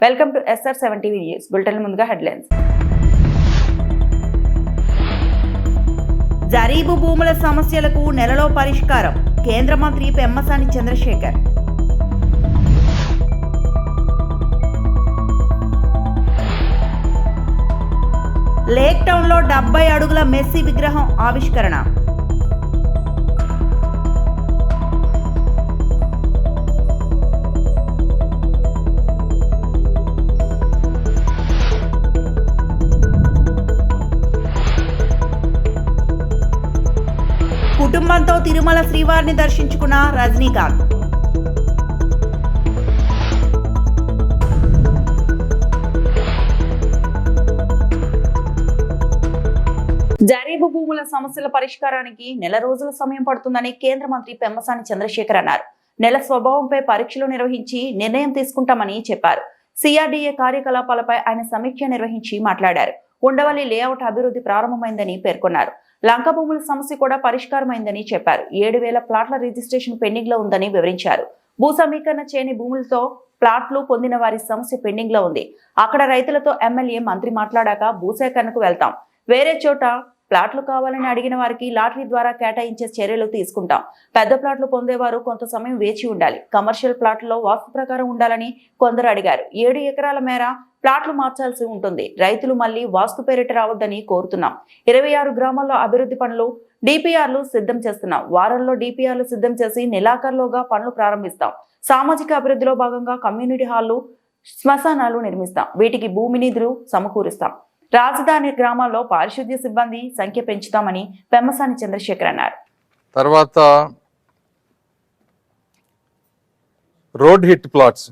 Welcome to SR7 TV news bulletin. ముందుగా headlines. జరీబు భూముల సమస్యలకు నెలలో పరిష్కారం, కేంద్ర మంత్రి పెమ్మసాని చంద్రశేఖర్. లేక్ టౌన్లో 70 అడుగుల మెస్సీ విగ్రహం ఆవిష్కరణ. కుటుంబంతో తిరుమల శ్రీవారిని దర్శించుకున్న రజనీకాంత్. జరీబు భూముల సమస్యల పరిష్కారానికి నెల రోజుల సమయం పడుతుందని కేంద్ర మంత్రి పెమ్మసాని చంద్రశేఖర్ అన్నారు. నెల స్వభావంపై పరీక్షలు నిర్వహించి నిర్ణయం తీసుకుంటామని చెప్పారు. CRDA కార్యకలాపాలపై ఆయన సమీక్ష నిర్వహించి మాట్లాడారు. ఉండవల్లి లేఅవుట్ అభివృద్ధి ప్రారంభమైందని పేర్కొన్నారు. లంక భూముల సమస్య కూడా పరిష్కారమైందని చెప్పారు. 7,000 ప్లాట్ల రిజిస్ట్రేషన్ పెండింగ్ లో ఉందని వివరించారు. భూ సమీకరణ చేయని భూములతో ప్లాట్లు పొందిన వారి సమస్య పెండింగ్ లో ఉంది. అక్కడ రైతులతో ఎమ్మెల్యే మంత్రి మాట్లాడాక భూసేకరణకు వెళ్తాం. వేరే చోట ప్లాట్లు కావాలని అడిగిన వారికి లాటరీ ద్వారా కేటాయించే చర్యలు తీసుకుంటాం. పెద్ద ప్లాట్లు పొందేవారు కొంత సమయం వేచి ఉండాలి. కమర్షియల్ ప్లాట్లలో వాస్తు ప్రకారం ఉండాలని కొందరు అడిగారు. 7 ఎకరాల మేర ప్లాట్లు మార్చాల్సి ఉంటుంది. రైతులు మళ్లీ వాస్తు పేరిట రావద్దని కోరుతున్నాం. 26 గ్రామాల్లో అభివృద్ధి పనులు DPRలు సిద్ధం చేస్తున్నాం. వారంలో DPRలు సిద్ధం చేసి నెలాఖరులోగా పనులు ప్రారంభిస్తాం. సామాజిక అభివృద్ధిలో భాగంగా కమ్యూనిటీ హాళ్లు, శ్మశానాలు నిర్మిస్తాం. వీటికి భూమి నిధులు సమకూరుస్తాం. రాజధాని గ్రామాల్లో పారిశుద్ధ్య సిబ్బంది సంఖ్య పెంచుతామని పెమ్మసాని చంద్రశేఖర్ అన్నారు. తర్వాత రోడ్ హిట్ ప్లాట్స్,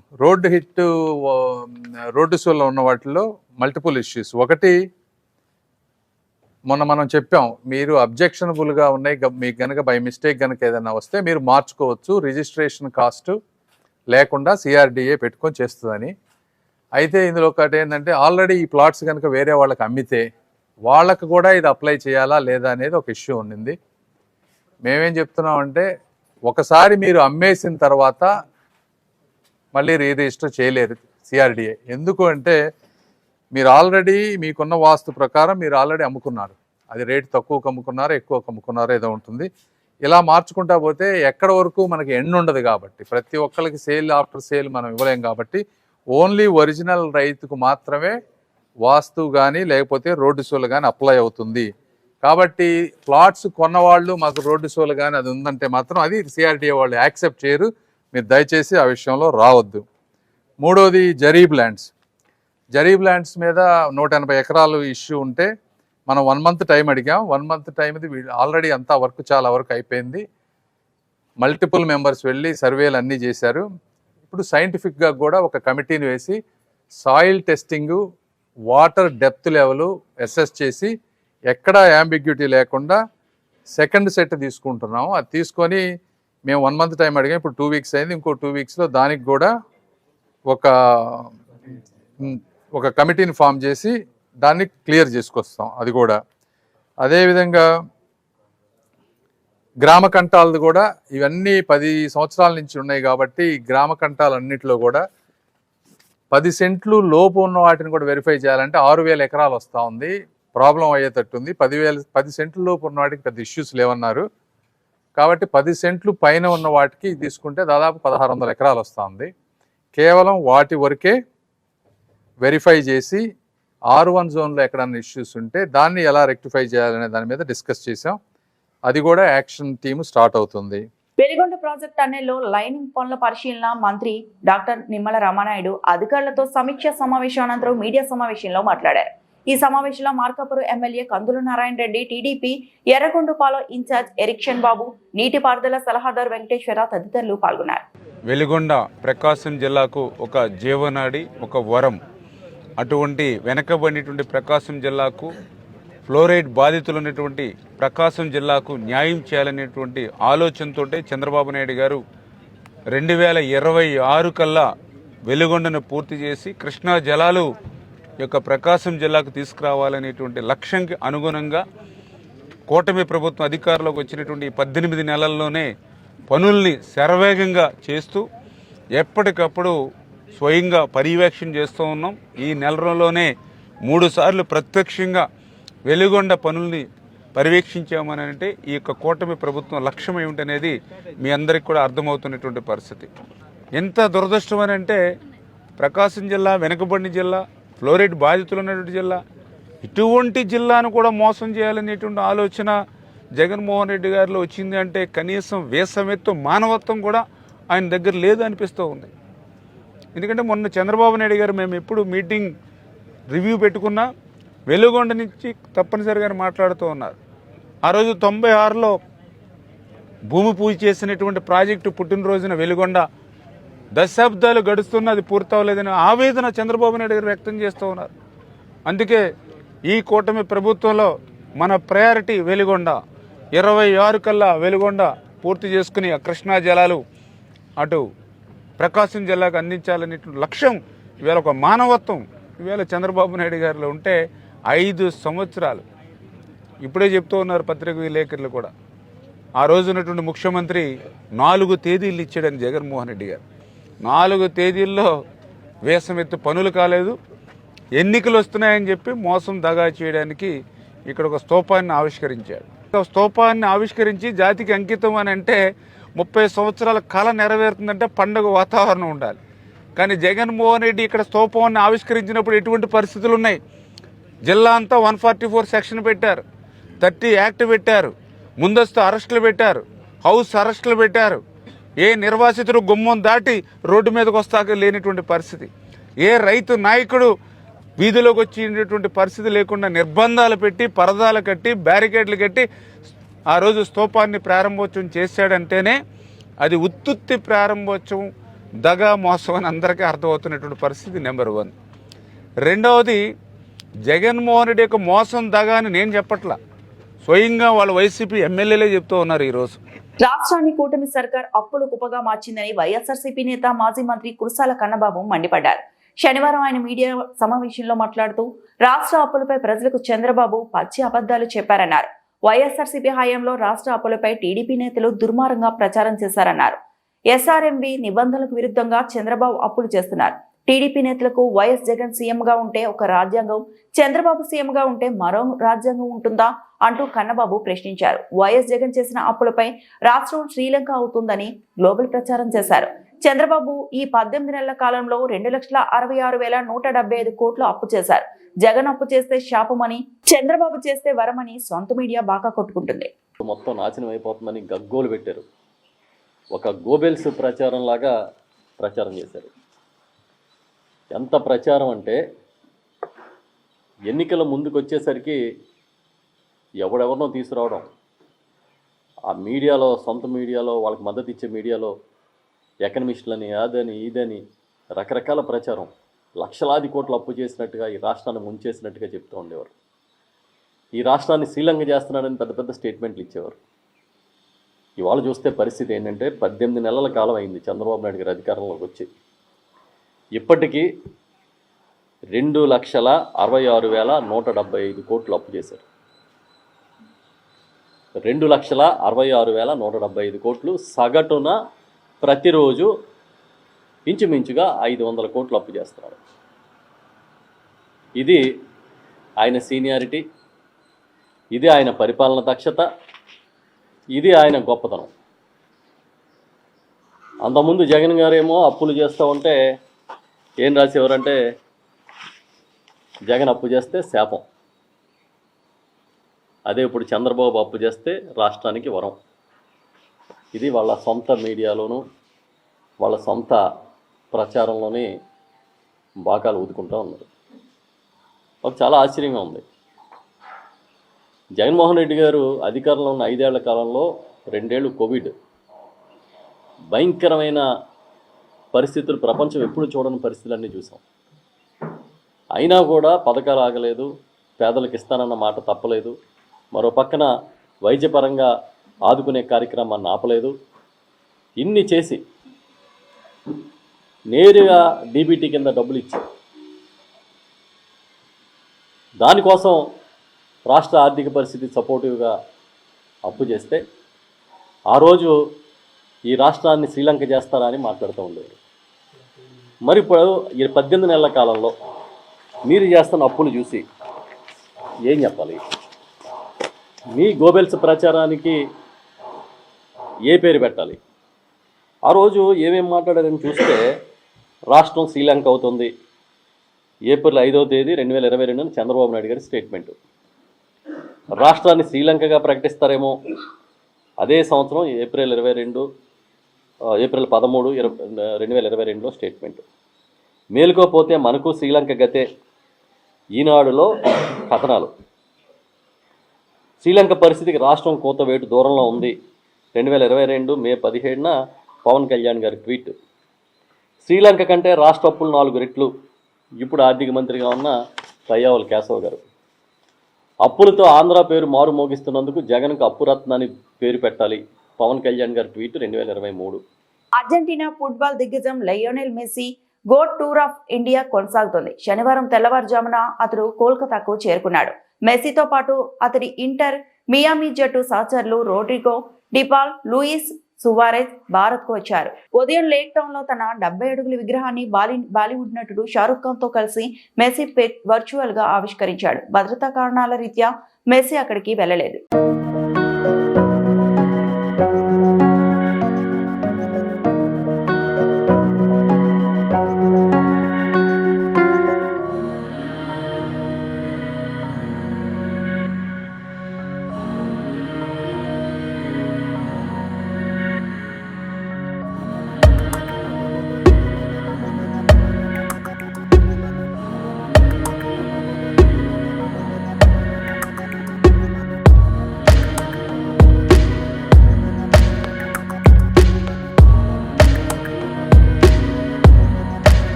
రోడ్డు షోలో ఉన్న వాటిలో మల్టిపుల్ ఇష్యూస్. ఒకటి, మొన్న మనం చెప్పాం, మీరు అబ్జెక్షనబుల్గా ఉన్నాయి, మీకు కనుక బై మిస్టేక్ కనుక ఏదైనా వస్తే మీరు మార్చుకోవచ్చు, రిజిస్ట్రేషన్ కాస్ట్ లేకుండా CRDA పెట్టుకొని చేస్తుందని. అయితే ఇందులో ఒకటి ఏంటంటే, ఆల్రెడీ ఈ ప్లాట్స్ కనుక వేరే వాళ్ళకి అమ్మితే వాళ్ళకు కూడా ఇది అప్లై చేయాలా లేదా అనేది ఒక ఇష్యూ ఉండింది. మేమేం చెప్తున్నామంటే, ఒకసారి మీరు అమ్మేసిన తర్వాత మళ్ళీ రిజిస్టర్ చేయలేరు CRDA. ఎందుకు అంటే, మీరు ఆల్రెడీ మీకున్న వాస్తు ప్రకారం మీరు ఆల్రెడీ అమ్ముకున్నారు. అది రేటు తక్కువకు అమ్ముకున్నారో ఎక్కువకు అమ్ముకున్నారో ఏదో ఉంటుంది. ఇలా మార్చుకుంటా పోతే ఎక్కడ వరకు మనకి ఎండ్ ఉండదు. కాబట్టి ప్రతి ఒక్కరికి సేల్ ఆఫ్టర్ సేల్ మనం ఇవ్వలేం. కాబట్టి ఓన్లీ ఒరిజినల్ రైతుకు మాత్రమే వాస్తు కానీ లేకపోతే రోడ్డు షోలు కానీ అప్లై అవుతుంది. కాబట్టి ప్లాట్స్ కొన్నవాళ్ళు మాకు రోడ్డు షోలు కానీ అది ఉందంటే మాత్రం అది CRDA వాళ్ళు యాక్సెప్ట్ చేయరు. మీరు దయచేసి ఆ విషయంలో రావద్దు. మూడోది, జరీబ్ ల్యాండ్స్ మీద 180 ఎకరాలు ఇష్యూ ఉంటే మనం 1 month టైం అడిగాం. 1 month టైంది ఆల్రెడీ అంతా వర్క్ చాలా వరకు అయిపోయింది. మల్టిపుల్ మెంబర్స్ వెళ్ళి సర్వేలు అన్నీ చేశారు. ఇప్పుడు సైంటిఫిక్గా కూడా ఒక కమిటీని వేసి soil testing, water depth level assess చేసి ఎక్కడా యాంబిగ్యూటీ లేకుండా సెకండ్ సెట్ తీసుకుంటున్నాము. అది తీసుకొని మేము 1 month టైం అడిగాం. ఇప్పుడు 2 weeks అయింది. ఇంకో 2 weeksలో దానికి కూడా ఒక కమిటీని ఫామ్ చేసి దాన్ని క్లియర్ చేసుకొస్తాం. అది కూడా అదేవిధంగా గ్రామ కంటాలది కూడా ఇవన్నీ 10 సంవత్సరాల నుంచి ఉన్నాయి. కాబట్టి గ్రామ కంటాలన్నింటిలో కూడా 10 సెంట్లు లోపు ఉన్న వాటిని కూడా వెరిఫై చేయాలంటే 6,000 ఎకరాలు వస్తూ ఉంది. ప్రాబ్లం అయ్యేటట్టుంది. 10 సెంట్ల లోపు ఉన్న వాటికి పెద్ద ఇష్యూస్ లేవన్నారు. కాబట్టి 10 సెంట్లు పైన ఉన్న వాటికి తీసుకుంటే దాదాపు 1,600 ఎకరాలు వస్తూ ఉంది. కేవలం వాటి వరకే వెరిఫై చేసి R1 జోన్లో ఎక్కడన్నా ఇష్యూస్ ఉంటే దాన్ని ఎలా రెక్టిఫై చేయాలనే దాని మీద డిస్కస్ చేసాం. అది కూడా యాక్షన్ టీమ్ స్టార్ట్ అవుతుంది. వెలిగొండ ప్రాజెక్ట్ టన్నెల్లో లైనింగ్ పనుల పరిశీలన మంత్రి డాక్టర్ నిమ్మల రామానాయుడు అధికారులతో సమీక్ష సమావేశం అనంతరం మీడియా సమావేశంలో మాట్లాడారు. ఈ సమావేశంలో Markapuram MLA Kandula Narayana Reddy, TDP Yerragondapalem incharge Erikshan Babu, నీటిపారుదల సలహాదారు వెంకటేశ్వర తదితరులు పాల్గొన్నారు. వెలిగొండ ప్రకాశం జిల్లాకు ఒక జీవనాడి, ఒక వరం. అటువంటి వెనకబడినటువంటి ప్రకాశం జిల్లాకు, ఫ్లోరైడ్ బాధితులు ఉన్నటువంటి ప్రకాశం జిల్లాకు న్యాయం చేయాలనేటువంటి ఆలోచనతో చంద్రబాబు నాయుడు గారు 2026 కల్లా వెలిగొండను పూర్తి చేసి కృష్ణా జలాలు యొక్క ప్రకాశం జిల్లాకు తీసుకురావాలనేటువంటి లక్ష్యంకి అనుగుణంగా కూటమి ప్రభుత్వం అధికారంలోకి వచ్చినటువంటి 18 నెలల్లోనే పనుల్ని శరవేగంగా చేస్తూ ఎప్పటికప్పుడు స్వయంగా పర్యవేక్షణ చేస్తూ ఉన్నాం. ఈ నెల రోజుల్లోనే 3 సార్లు ప్రత్యక్షంగా వెలుగొండ పనుల్ని పర్యవేక్షించామని అంటే ఈ యొక్క కూటమి ప్రభుత్వం లక్ష్యం ఏమిటనేది మీ అందరికీ కూడా అర్థమవుతున్నటువంటి పరిస్థితి. ఎంత దురదృష్టం అని అంటే ప్రకాశం జిల్లా వెనుకబడిన జిల్లా, ఫ్లోరైడ్ బాధితులు ఉన్నటువంటి జిల్లా, ఇటువంటి జిల్లాను కూడా మోసం చేయాలనేటువంటి ఆలోచన జగన్మోహన్ రెడ్డి గారిలో వచ్చింది అంటే కనీసం వేసమెత్తు మానవత్వం కూడా ఆయన దగ్గర లేదు అనిపిస్తూ ఉంది. ఎందుకంటే మొన్న చంద్రబాబు నాయుడు గారు మేము ఎప్పుడు మీటింగ్ రివ్యూ పెట్టుకున్నా వెలుగొండ నుంచి తప్పనిసరిగా మాట్లాడుతూ ఉన్నారు. ఆ రోజు 96లో భూమి పూజ చేసినటువంటి ప్రాజెక్టు పుట్టినరోజున వెలుగొండ దశాబ్దాలు గడుస్తున్న అది పూర్తవలేదని ఆవేదన చంద్రబాబు నాయుడు గారు వ్యక్తం చేస్తూ ఉన్నారు. అందుకే ఈ కూటమి ప్రభుత్వంలో మన ప్రయారిటీ వెలుగొండ. 26 కల్లా వెలుగొండ పూర్తి చేసుకుని ఆ కృష్ణా జలాలు అటు ప్రకాశం జిల్లాకు అందించాలనేటువంటి లక్ష్యం ఇవాళ ఒక మానవత్వం ఇవాళ చంద్రబాబు నాయుడు గారిలో ఉంటే 5 సంవత్సరాలు ఇప్పుడే చెప్తూ ఉన్నారు పత్రిక విలేకరులు కూడా. ఆ రోజు ఉన్నటువంటి ముఖ్యమంత్రి 4 తేదీలు ఇచ్చాడని జగన్మోహన్ రెడ్డి గారు. 4 తేదీల్లో వేసమెత్తు పనులు కాలేదు. ఎన్నికలు వస్తున్నాయని చెప్పి మోసం దగా చేయడానికి ఇక్కడ ఒక స్తూపాన్ని ఆవిష్కరించాడు. స్తూపాన్ని ఆవిష్కరించి జాతికి అంకితం అని అంటే 30 సంవత్సరాల కళ నెరవేరుతుందంటే పండుగ వాతావరణం ఉండాలి. కానీ జగన్మోహన్ రెడ్డి ఇక్కడ స్తూపాన్ని ఆవిష్కరించినప్పుడు ఎటువంటి పరిస్థితులు ఉన్నాయి? జిల్లా అంతా 144 సెక్షన్ పెట్టారు, 30 యాక్ట్ పెట్టారు, ముందస్తు అరెస్టులు పెట్టారు, హౌస్ అరెస్టులు పెట్టారు. ఏ నిర్వాసితుడు గుమ్మం దాటి రోడ్డు మీదకి వస్తాక లేనిటువంటి పరిస్థితి, ఏ రైతు నాయకుడు వీధిలోకి వచ్చినటువంటి పరిస్థితి లేకుండా నిర్బంధాలు పెట్టి పరదాలు కట్టి బ్యారికేడ్లు కట్టి ఆ రోజు స్తూపాన్ని ప్రారంభోత్సవం చేశాడంటేనే అది ఉత్తుత్తి ప్రారంభోత్సవం, దగా మోసం అని అందరికీ అర్థమవుతున్నటువంటి పరిస్థితి నెంబర్ 1. రెండవది జగన్మోహన్ రెడ్డి యొక్క మోసం దగా అని నేను చెప్పట్లా, స్వయంగా వాళ్ళ వైసీపీ ఎమ్మెల్యేలే చెప్తూ ఉన్నారు. ఈరోజు రాష్ట్రాన్ని కూటమి సర్కార్ అప్పులు కుప్పగా మార్చిందని వైఎస్ఆర్సీపీ నేత మాజీ మంత్రి కురసాల కన్నబాబు మండిపడ్డారు. శనివారం ఆయన మీడియా సమావేశంలో మాట్లాడుతూ రాష్ట్ర అప్పులపై ప్రజలకు చంద్రబాబు పచ్చి అబద్ధాలు చెప్పారన్నారు. వైఎస్ఆర్సీపీ హయాంలో రాష్ట్ర అప్పులపై టీడీపీ నేతలు దుర్మార్గంగా ప్రచారం చేశారన్నారు. ఎస్ఆర్ఎంబి నిబంధనలకు విరుద్ధంగా చంద్రబాబు అప్పులు చేస్తున్నారు. టీడీపీ నేతలకు వైఎస్ జగన్ సీఎంగా ఉంటే ఒక రాజ్యాంగం, చంద్రబాబు సీఎంగా ఉంటే మరో రాజ్యాంగం ఉంటుందా అంటూ కన్నబాబు ప్రశ్నించారు. వైఎస్ జగన్ చేసిన అప్పులపై రాష్ట్రం శ్రీలంక అవుతుందని గ్లోబల్ ప్రచారం చేశారు. చంద్రబాబు ఈ 18 నెలల కాలంలో 2,66,175 కోట్లు అప్పు చేశారు. జగన్ అప్పు చేస్తే శాపమని, చంద్రబాబు చేస్తే వరమని సొంత మీడియా బాగా కొట్టుకుంటుంది. మొత్తం నాశనం అయిపోతుందని గగ్గోలు పెట్టారు. ఒక గోబెల్స్ ప్రచారం లాగా ప్రచారం చేశారు. ఎంత ప్రచారం అంటే ఎన్నికల ముందుకు వచ్చేసరికి ఎవడెవరినో తీసుకురావడం, ఆ మీడియాలో సొంత మీడియాలో వాళ్ళకి మద్దతు ఇచ్చే మీడియాలో ఎకనమిస్టులని అదని ఇదని రకరకాల ప్రచారం, లక్షలాది కోట్లు అప్పు చేసినట్టుగా ఈ రాష్ట్రాన్ని ముంచేసినట్టుగా చెప్తూ ఉండేవారు. ఈ రాష్ట్రాన్ని శ్రీలంక చేస్తున్నాడని పెద్ద పెద్ద స్టేట్మెంట్లు ఇచ్చేవారు. ఇవాళ చూస్తే పరిస్థితి ఏంటంటే 18 నెలల కాలం అయింది చంద్రబాబు నాయుడు గారు అధికారంలోకి వచ్చి. ఇప్పటికీ 2,66,175 కోట్లు అప్పు చేశారు. 2,66,175 కోట్లు సగటున ప్రతిరోజు ఇంచుమించుగా 500 కోట్లు అప్పు చేస్తున్నారు. ఇది ఆయన సీనియారిటీ, ఇది ఆయన పరిపాలన దక్షత, ఇది ఆయన గొప్పతనం. అంతకుముందు జగన్ గారేమో అప్పులు చేస్తూ ఉంటే ఏం రాసేవారంటే జగన్ అప్పు చేస్తే శాపం, అదే ఇప్పుడు చంద్రబాబు అప్పు చేస్తే రాష్ట్రానికి వరం. ఇది వాళ్ళ సొంత మీడియాలోనూ వాళ్ళ సొంత ప్రచారంలోనే బాకాలు ఊదుకుంటూ ఉన్నారు. ఒక చాలా ఆశ్చర్యంగా ఉంది. జగన్మోహన్ రెడ్డి గారు అధికారంలో ఉన్న 5 ఏళ్ల కాలంలో 2 ఏళ్ళు కోవిడ్, భయంకరమైన పరిస్థితులు, ప్రపంచం ఎప్పుడు చూడని పరిస్థితులన్నీ చూసాం. అయినా కూడా పథకాలు ఆగలేదు, పేదలకు ఇస్తానన్న మాట తప్పలేదు. మరో పక్కన వైద్యపరంగా ఆదుకునే కార్యక్రమాన్ని ఆపలేదు. ఇన్ని చేసి నేరుగా డీబీటీ కింద డబ్బులు ఇచ్చి దానికోసం రాష్ట్ర ఆర్థిక పరిస్థితి సపోర్టివ్గా అప్పు చేస్తే ఆ రోజు ఈ రాష్ట్రాన్ని శ్రీలంక చేస్తారా అని మాట్లాడుతూ ఉండేవారు. మరి ఇప్పుడు ఈ 18 నెలల కాలంలో మీరు చేస్తున్న అప్పులు చూసి ఏం చెప్పాలి? మీ గోబెల్స్ ప్రచారానికి ఏ పేరు పెట్టాలి? ఆ రోజు ఏమేమి మాట్లాడారని చూస్తే రాష్ట్రం శ్రీలంక అవుతుంది ఏప్రిల్ 5వ తేదీ 2022 చంద్రబాబు నాయుడు గారి స్టేట్మెంటు. రాష్ట్రాన్ని శ్రీలంకగా ప్రకటిస్తారేమో అదే సంవత్సరం ఏప్రిల్ 13, 2022లో స్టేట్మెంటు. మేలుకోపోతే మనకు శ్రీలంక గతే ఈనాడులో కథనాలు. శ్రీలంక పరిస్థితికి రాష్ట్రం కూతవేటు దూరంలో ఉంది. 2022 మే 17న పవన్ కళ్యాణ్ గారి ట్వీట్. శ్రీలంక కంటే రాష్ట్ర అప్పులు 4 రెట్లు. ఇప్పుడు ఆర్థిక మంత్రిగా ఉన్న పయ్యావుల కేశవ్ గారు. అప్పులతో ఆంధ్ర పేరు మారు మోగిస్తున్నందుకు జగన్కు అప్పురత్నాన్ని పేరు పెట్టాలి. పవన్ కళ్యాణ్ గారి ట్వీట్ 2023. అర్జెంటీనా ఫుట్బాల్ దిగ్గజం Lionel Messi GOAT tour of India కొనసాగుతోంది. శనివారం తెల్లవారుజామున అతడు కోల్కతాకు చేరుకున్నాడు. మెస్సీతో పాటు అతడి ఇంటర్ మియామి జట్టు సహచరులు రోడ్రిగో డిపాల్, లూయిస్ సువారెజ్ భారత్కు వచ్చారు. ఉదయం లేక్ టౌన్ లో తన 70 అడుగుల విగ్రహాన్ని బాలీవుడ్ నటుడు షారుఖ్ ఖాన్ తో కలిసి మెస్సీ వర్చువల్ గా ఆవిష్కరించాడు. భద్రతా కారణాల రీత్యా మెస్సీ అక్కడికి వెళ్లలేదు.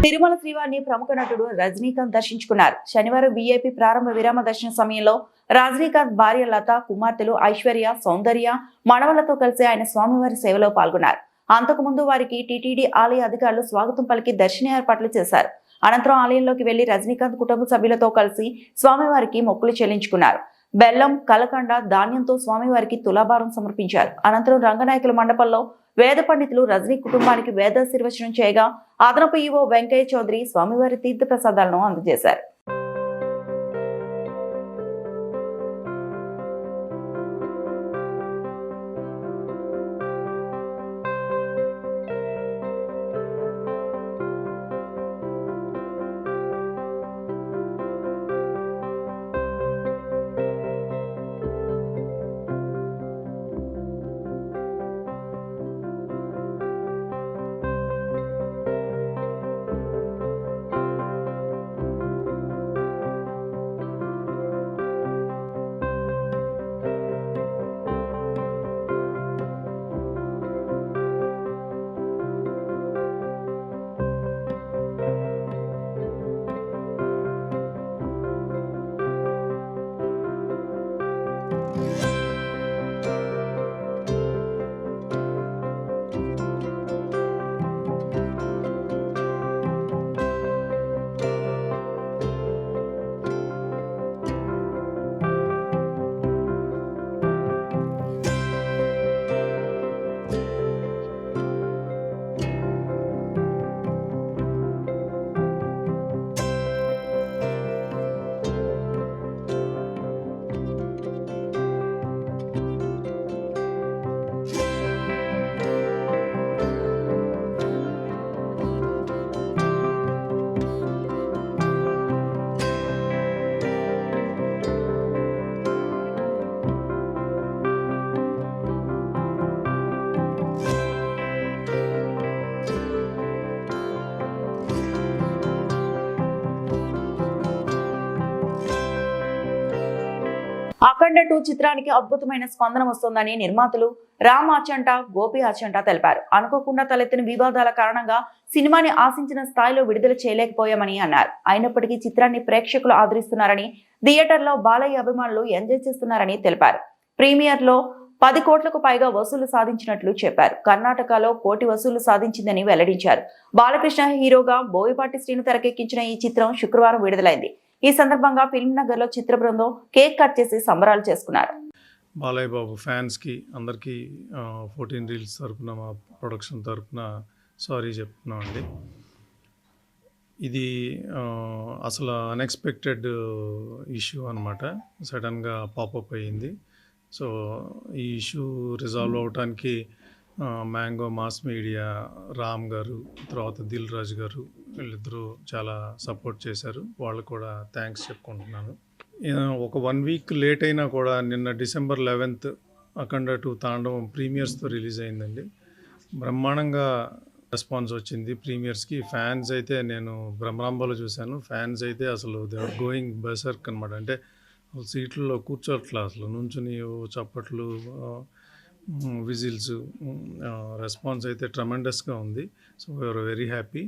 తిరుమల శ్రీవారిని ప్రముఖ నటుడు రజనీకాంత్ దర్శించుకున్నారు. శనివారం వీఐపీ ప్రారంభ విరామ దర్శన సమయంలో రజనీకాంత్ భార్య లత, కుమార్తెలు ఐశ్వర్య, సౌందర్య, మనవలతో కలిసి ఆయన స్వామివారి సేవలో పాల్గొన్నారు. అంతకుముందు వారికి టీటీడీ ఆలయ అధికారులు స్వాగతం పలికి దర్శన ఏర్పాట్లు చేశారు. అనంతరం ఆలయంలోకి వెళ్లి రజనీకాంత్ కుటుంబ సభ్యులతో కలిసి స్వామివారికి మొక్కులు చెల్లించుకున్నారు. బెల్లం, కలకండ, ధాన్యంతో స్వామివారికి తులాభారం సమర్పించారు. అనంతరం రంగనాయకుల మండపంలో వేద పండితులు రజనీ కుటుంబానికి వేదాశీర్వచనం చేయగా అదనపు ఈవో వెంకయ్య చౌదరి స్వామివారి తీర్థ ప్రసాదాలను అందజేశారు. అఖండ 2 చిత్రానికి అద్భుతమైన స్పందన వస్తోందని నిర్మాతలు రామ్ ఆచంట, గోపి ఆచంట తెలిపారు. అనుకోకుండా తలెత్తిన వివాదాల కారణంగా సినిమాని ఆశించిన స్థాయిలో విడుదల చేయలేకపోయామని అన్నారు. అయినప్పటికీ చిత్రాన్ని ప్రేక్షకులు ఆదరిస్తున్నారని, థియేటర్లో బాలయ్య అభిమానులు ఎంజాయ్ చేస్తున్నారని తెలిపారు. ప్రీమియర్లో 10 కోట్లకు పైగా వసూలు సాధించినట్లు చెప్పారు. కర్ణాటకలో 1 కోటి వసూలు సాధించిందని వెల్లడించారు. బాలకృష్ణ హీరోగా బోయపాటి శ్రీను తెరకెక్కించిన ఈ చిత్రం శుక్రవారం విడుదలైంది. ఈ సందర్భంగా ఫిల్మ్ నగర్ లో చిత్ర బృందం కేక్ కట్ చేసి సంబరాలు చేసుకున్నారు. బాలయ్య బాబు ఫ్యాన్స్కి అందరికీ 14 రీల్స్ తరపున మా ప్రొడక్షన్ తరపున సారీ చెప్తున్నామండి. ఇది అసలు అన్ఎక్స్పెక్టెడ్ ఇష్యూ అనమాట. సడన్గా పాపప్ అయ్యింది. సో ఈ ఇష్యూ రిజాల్వ్ అవడానికి మ్యాంగో మాస్ మీడియా, రామ్ గారు, తర్వాత దిల్ రాజు గారు వీళ్ళిద్దరూ చాలా సపోర్ట్ చేశారు. వాళ్ళు కూడా థ్యాంక్స్ చెప్పుకుంటున్నాను. ఒక 1 వీక్ లేట్ అయినా కూడా నిన్న December 11th అఖండ 2 తాండవం ప్రీమియర్స్తో రిలీజ్ అయిందండి. బ్రహ్మాండంగా రెస్పాన్స్ వచ్చింది ప్రీమియర్స్కి. ఫ్యాన్స్ అయితే నేను బ్రహ్మరాంబలో చూశాను. ఫ్యాన్స్ అయితే అసలు దే ఆర్ గోయింగ్ బర్సర్క్ అనమాట. అంటే సీట్లలో కూర్చోట్లా, అసలు నుంచుని చప్పట్లు, విజిల్స్, రెస్పాన్స్ అయితే ట్రమెండస్గా ఉంది. So we are very happy.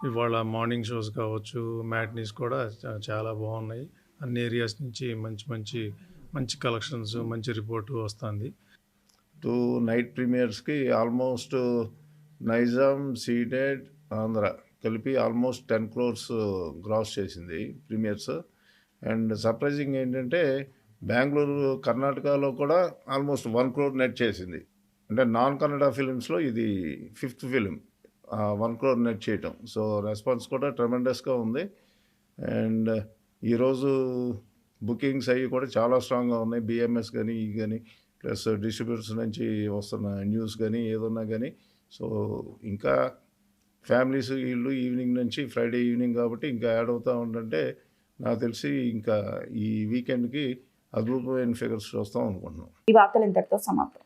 ఇవాళ మార్నింగ్ షోస్ కావచ్చు, మ్యాట్నీస్ కూడా చాలా బాగున్నాయి. అన్ని ఏరియాస్ నుంచి మంచి కలెక్షన్స్, మంచి రిపోర్టు వస్తుంది. 2 నైట్ ప్రీమియర్స్కి ఆల్మోస్ట్ నైజాం, సీడెడ్, ఆంధ్ర కలిపి ఆల్మోస్ట్ 10 crores గ్రాస్ చేసింది ప్రీమియర్స్. అండ్ సర్ప్రైజింగ్ ఏంటంటే బెంగళూరు, కర్ణాటకలో కూడా ఆల్మోస్ట్ 1 crore నెట్ చేసింది. అంటే నాన్ కన్నడ ఫిలిమ్స్లో ఇది 5th ఫిలిం 1 crore నెట్ చేయటం. సో రెస్పాన్స్ కూడా ట్రెమెండస్గా ఉంది. అండ్ ఈరోజు బుకింగ్స్ అవి కూడా చాలా స్ట్రాంగ్గా ఉన్నాయి. బిఎంఎస్ కానీ ప్లస్ డిస్ట్రిబ్యూటర్స్ నుంచి వస్తున్న న్యూస్ కానీ ఏదన్నా కానీ. సో ఇంకా ఫ్యామిలీస్ వీళ్ళు ఈవినింగ్ నుంచి, ఫ్రైడే ఈవినింగ్ కాబట్టి ఇంకా యాడ్ అవుతూ ఉంటుంటే నాకు తెలిసి ఇంకా ఈ వీకెండ్కి అద్భుతమైన ఫిగర్స్ చూస్తాం అనుకుంటున్నాం. ఈ వార్తలు ఇంతటితో సమాప్తం.